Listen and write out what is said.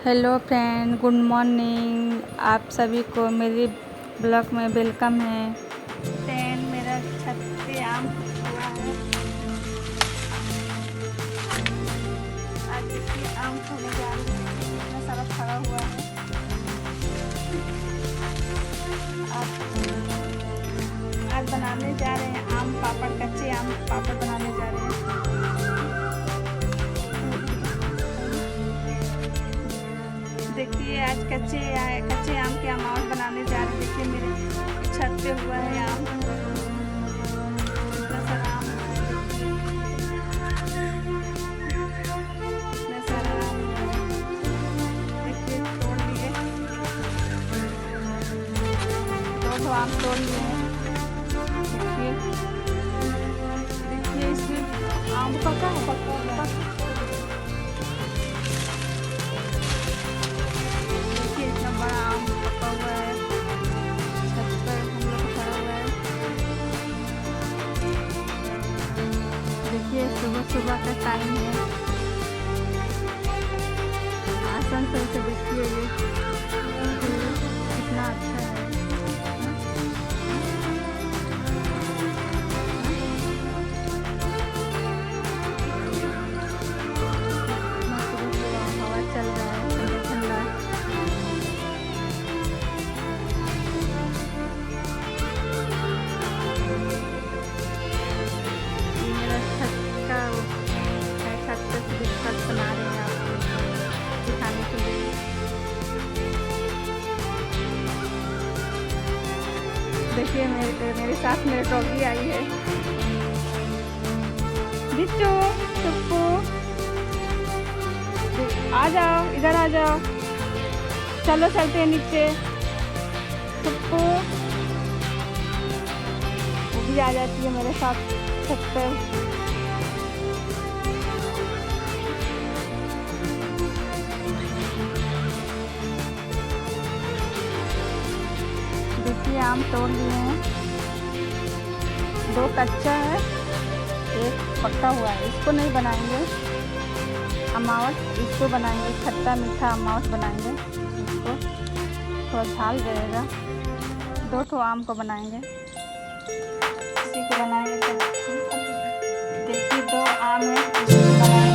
Hello friend, good morning. आप सभी को मेरी ब्लॉग में वेलकम है। फ्रेंड, मेरा छत पे आम हुआ है। आज देखिए आम खाने जा रही हूँ, इतना सारा फरा हुआ है। आज बनाने जा रहे हैं आम पापड़, कच्चे आम पापड़ बनाने जा रहे हैं। देखिए आज कच्चे आम के अमाउंट बनाने जा रहे हैं। देखिए मेरे छत पे हुआ है आम, इतना सारा आम है। इतना सारा आम है, देखिए तोड़ लिए, 2 आम तोड़ लिए हैं। देखिए इसमें आम पका हुआ है। देखिए इतना बड़ा आम पका हुआ है, छत पर हम लोग खड़ा हुआ है। देखिए सुबह का टाइम है। आसनसोल से देखिए ये कितना अच्छा है। हवा चल रहा है ठंडा ठंडा। ये मेरा छत का है, छत पे से छत बना रहे हैं आपको दिखाने के लिए। देखिए मेरे साथ मेरे डॉगी आई है, बिट्टू टुप्पू, आ जाओ, इधर आ जाओ, चलो चलते हैं नीचे। टुप्पू वो भी आ जाती है मेरे साथ छत पर। देखिए आम तोड़ लिए हैं, 2 कच्चा है, 1 पक्का हुआ है। इसको नहीं बनाएंगे अमावट, इसको बनाएंगे खट्टा मीठा अमावट बनाएंगे। इसको थोड़ा झाल रहेगा। 2 आम को बनाएंगे, इसी को बनाएंगे। देखिए 2 आम है, इसको बनाएंगे।